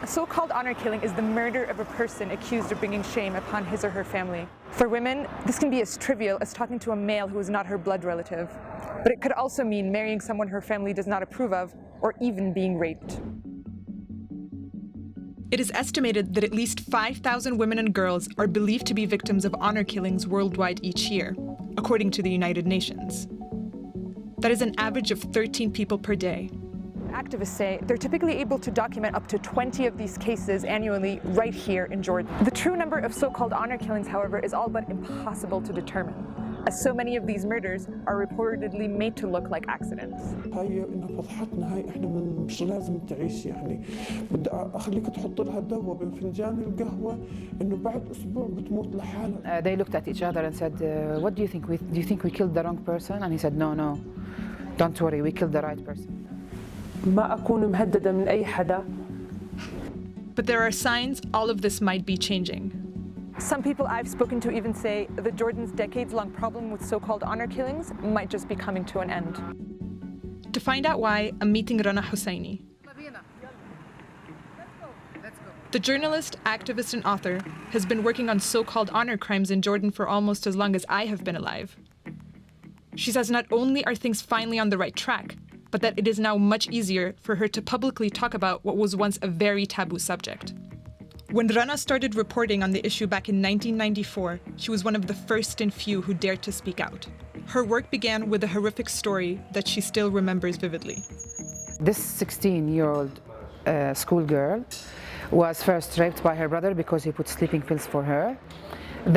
A so-called honor killing is the murder of a person accused of bringing shame upon his or her family. For women, this can be as trivial as talking to a male who is not her blood relative. But it could also mean marrying someone her family does not approve of, or even being raped. It is estimated that at least 5,000 women and girls are believed to be victims of honor killings worldwide each year, according to the United Nations. That is an average of 13 people per day. Activists say they're typically able to document up to 20 of these cases annually right here in Jordan. The true number of so-called honor killings, however, is all but impossible to determine, as so many of these murders are reportedly made to look like accidents. هاي إنها فضحتنا، هاي إحنا مش لازم تعيش يعني بدي أخليك تحط لها دواء بفنجان القهوة إنه بعد أسبوع بتموت لحالها. They looked at each other and said, "What do you think? Do you think we killed the wrong person?" And he said, "No, don't worry, we killed the right person." ما أكون مهددة من أي حدا. But there are signs all of this might be changing. Some people I've spoken to even say that Jordan's decades-long problem with so-called honor killings might just be coming to an end. To find out why, I'm meeting Rana Husseini. The journalist, activist, and author has been working on so-called honor crimes in Jordan for almost as long as I have been alive. She says not only are things finally on the right track, but that it is now much easier for her to publicly talk about what was once a very taboo subject. When Rana started reporting on the issue back in 1994, she was one of the first and few who dared to speak out. Her work began with a horrific story that she still remembers vividly. This 16-year-old schoolgirl was first raped by her brother because he put sleeping pills for her.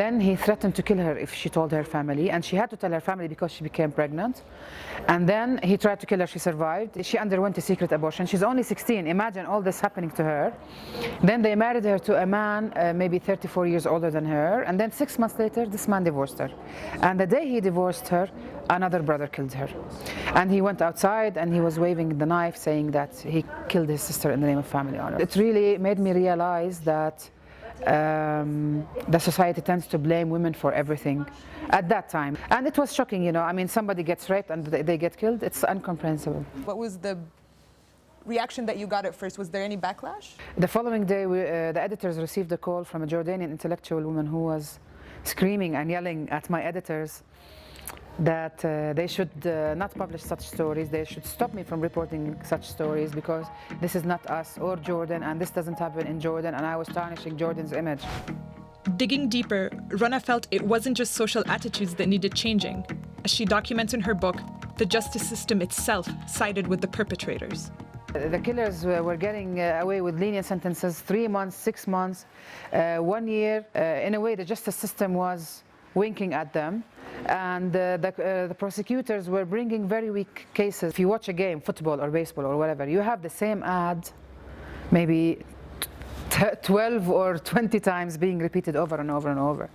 Then he threatened to kill her if she told her family, and she had to tell her family because she became pregnant. And then he tried to kill her, she survived. She underwent a secret abortion. She's only 16, imagine all this happening to her. Then they married her to a man maybe 34 years older than her, and then 6 months later, this man divorced her. And the day he divorced her, another brother killed her. And he went outside and he was waving the knife saying that he killed his sister in the name of family honor. It really made me realize that the society tends to blame women for everything at that time. And it was shocking, you know, I mean, somebody gets raped and they get killed. It's incomprehensible. What was the reaction that you got at first? Was there any backlash? The following day, the editors received a call from a Jordanian intellectual woman who was screaming and yelling at my editors that they should not publish such stories. They should stop me from reporting such stories because this is not us or Jordan, and this doesn't happen in Jordan, and I was tarnishing Jordan's image. Digging deeper, Rana felt it wasn't just social attitudes that needed changing. As she documents in her book, the justice system itself sided with the perpetrators. The killers were getting away with lenient sentences, 3 months, 6 months, 1 year. In a way, the justice system was winking at them, and the prosecutors were bringing very weak cases. If you watch a game, football or baseball or whatever, you have the same ad maybe 12 or 20 times being repeated over and over and over.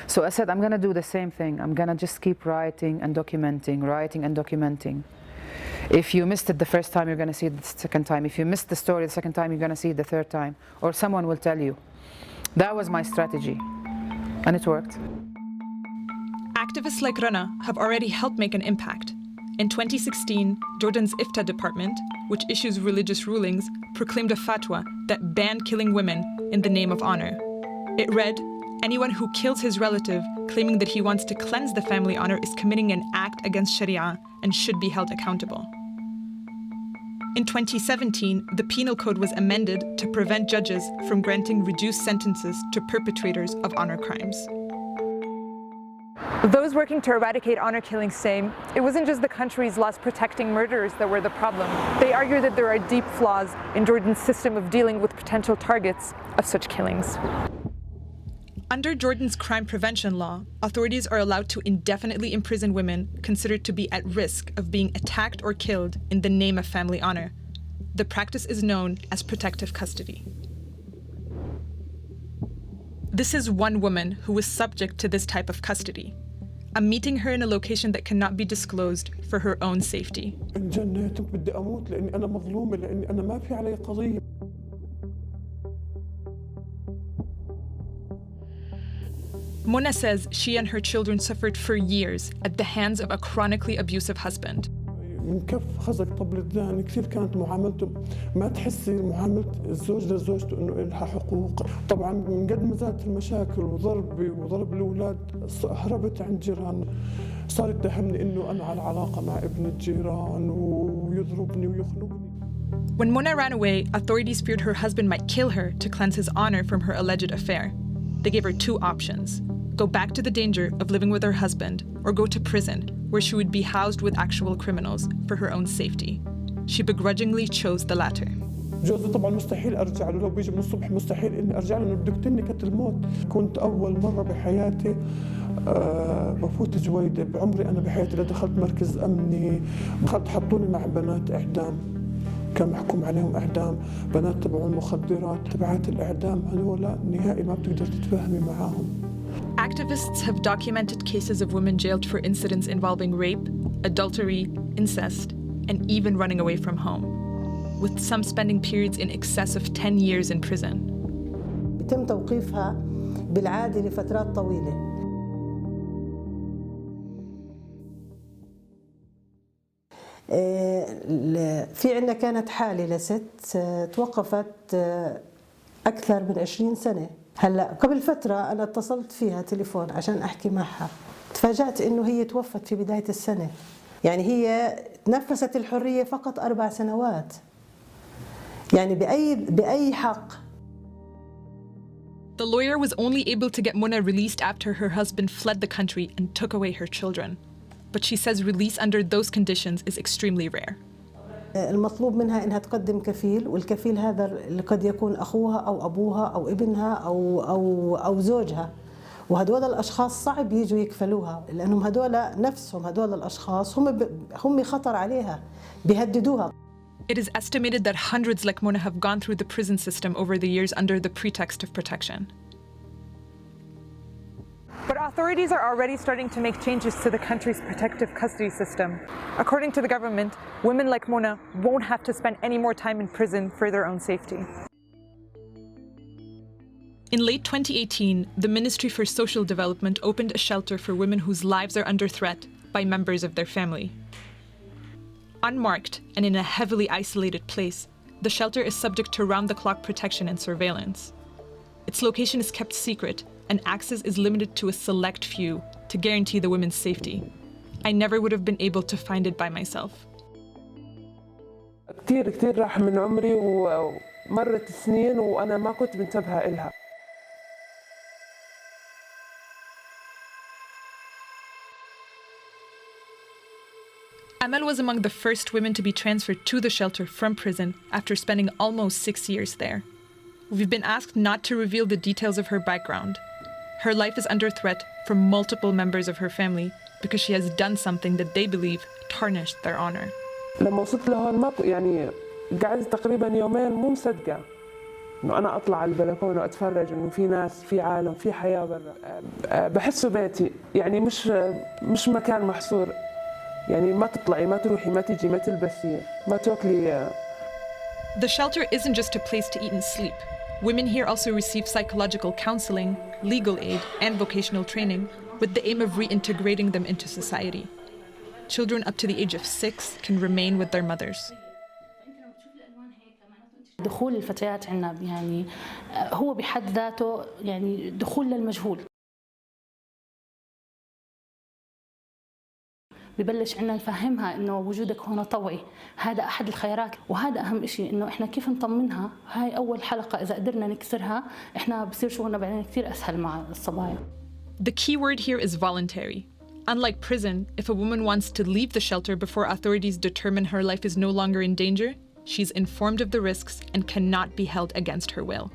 So I said, I'm going to do the same thing. I'm going to just keep writing and documenting. If you missed it the first time, you're going to see it the second time. If you missed the story the second time, you're going to see it the third time, or someone will tell you. That was my strategy, and it worked. Activists like Rana have already helped make an impact. In 2016, Jordan's IFTA department, which issues religious rulings, proclaimed a fatwa that banned killing women in the name of honor. It read, anyone who kills his relative claiming that he wants to cleanse the family honor is committing an act against Sharia and should be held accountable. In 2017, the penal code was amended to prevent judges from granting reduced sentences to perpetrators of honor crimes. Those working to eradicate honor killings say it wasn't just the country's laws protecting murderers that were the problem. They argue that there are deep flaws in Jordan's system of dealing with potential targets of such killings. Under Jordan's crime prevention law, authorities are allowed to indefinitely imprison women considered to be at risk of being attacked or killed in the name of family honor. The practice is known as protective custody. This is one woman who was subject to this type of custody. I'm meeting her in a location that cannot be disclosed for her own safety. Mona says she and her children suffered for years at the hands of a chronically abusive husband. من كف خزق طبل الدان. كثير كانت معاملته ما تحسي معاملة الزوج لزوجته إنه إلها حقوق. طبعا من قد ما زادت المشاكل وضرب الأولاد هربت عند جيران. صار يتهمني إنه أنا على علاقة مع ابن الجيران ويضربني ويخنقني. When Mona ran away, authorities feared her husband might kill her to cleanse his honor from her alleged affair. They gave her two options: go back to the danger of living with her husband, or go to prison, where she would be housed with actual criminals for her own safety. She begrudgingly chose the latter. جوزي طبعا مستحيل ارجع له، لو بيجي من الصبح مستحيل اني ارجع له انه بده يقتلني قتل الموت. كنت اول مره بحياتي بفوت جويده بعمري انا بحياتي دخلت مركز امني. دخلت حطوني مع بنات اعدام، كان محكوم عليهم اعدام، بنات تبعوا المخدرات. تبعات الاعدام هذول نهائي ما بتقدر تتفاهمي معاهم. Activists have documented cases of women jailed for incidents involving rape, adultery, incest, and even running away from home, with some spending periods in excess of 10 years in prison. يتم توقيفها بالعادة لفترات طويلة. في عندنا كانت حالة لست توقفت أكثر من 20 سنة. هلا قبل فترة أنا اتصلت فيها تليفون عشان أحكي معها، تفاجأت إنه هي توفت في بداية السنة. يعني هي تنفست الحرية فقط 4 سنوات. يعني بأي حق. The lawyer was only able to get Mona released after her husband fled the country and took away her children. But she says release under those conditions is extremely rare. المطلوب منها إنها تقدم كفيل، والكفيل هذا اللي قد يكون أخوها أو أبوها أو ابنها أو زوجها. وهدول الأشخاص صعب يجوا يكفلوها، لأنهم هدول نفسهم هدول الأشخاص هم خطر عليها، بيهددوها. It is estimated that hundreds like Mona have gone through the prison system over the years under the pretext of protection. But authorities are already starting to make changes to the country's protective custody system. According to the government, women like Mona won't have to spend any more time in prison for their own safety. In late 2018, the Ministry for Social Development opened a shelter for women whose lives are under threat by members of their family. Unmarked and in a heavily isolated place, the shelter is subject to round-the-clock protection and surveillance. Its location is kept secret, and access is limited to a select few to guarantee the women's safety. I never would have been able to find it by myself. كتير راح من عمري ومرت سنين وأنا ما كنت منتبهة إلها. Amal was among the first women to be transferred to the shelter from prison after spending almost 6 years there. We've been asked not to reveal the details of her background. Her life is under threat from multiple members of her family because she has done something that they believe tarnished their honor. لما وصلت لهون ما يعني قعدت تقريبا يومين مو مصدقة إنه أنا أطلع على البلكونة وأتفرج إنه في ناس، في عالم، في حياة برا. بحسه بيتي، يعني مش مكان محصور. يعني ما تطلعي، ما تروحي، ما تيجي، ما تلبسي، ما تاكلي. The shelter isn't just a place to eat and sleep. Women here also receive psychological counseling, legal aid, and vocational training with the aim of reintegrating them into society. Children up to the age of 6 can remain with their mothers. دخول الفتيات عنا يعني هو بحد ذاته يعني دخول للمجهول. ببلش عنا نفهمها إنه وجودك هنا طوعي، هذا أحد الخيارات، وهذا أهم إشي إنه إحنا كيف نطمنها. هاي أول حلقة إذا قدرنا نكسرها إحنا بصير شغلنا بعدين كتير أسهل مع الصبايا. The key word here is voluntary. Unlike prison, if a woman wants to leave the shelter before authorities determine her life is no longer in danger, she's informed of the risks and cannot be held against her will.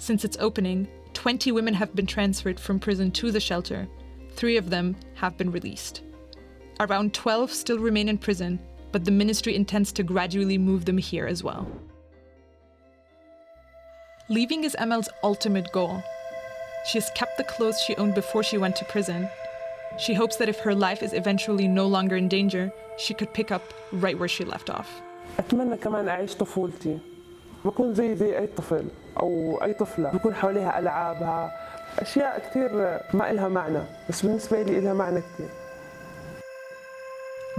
Since its opening, 20 women have been transferred from prison to the shelter. 3 of them have been released. Around 12 still remain in prison, but the ministry intends to gradually move them here as well. Leaving is Amal's ultimate goal. She has kept the clothes she owned before she went to prison. She hopes that if her life is eventually no longer in danger, she could pick up right where she left off. أتمنى كمان أعيش طفولتي، بكون زي أي طفل أو أي طفلة، بكون حواليها ألعابها، أشياء كتير ما إلها معنى، بس بالنسبة لي إلها معنى كتير.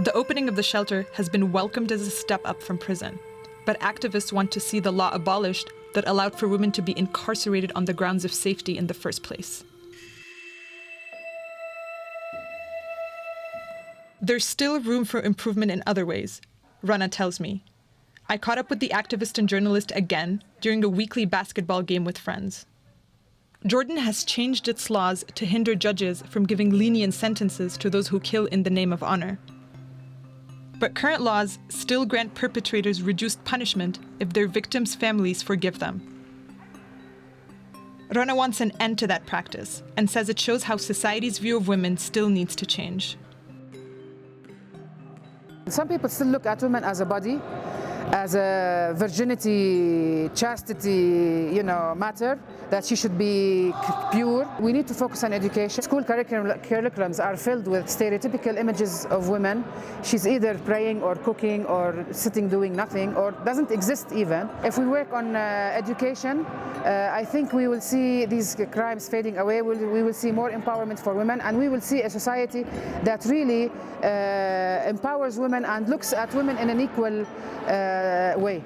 The opening of the shelter has been welcomed as a step up from prison, but activists want to see the law abolished that allowed for women to be incarcerated on the grounds of safety in the first place. There's still room for improvement in other ways, Rana tells me. I caught up with the activist and journalist again during a weekly basketball game with friends. Jordan has changed its laws to hinder judges from giving lenient sentences to those who kill in the name of honor. But current laws still grant perpetrators reduced punishment if their victims' families forgive them. Rana wants an end to that practice and says it shows how society's view of women still needs to change. Some people still look at women as a body, as a virginity, chastity, matter, that she should be pure. We need to focus on education. School curriculums are filled with stereotypical images of women. She's either praying or cooking or sitting doing nothing or doesn't exist even. If we work on education, I think we will see these crimes fading away. We will see more empowerment for women, and we will see a society that really empowers women and looks at women in an equal way.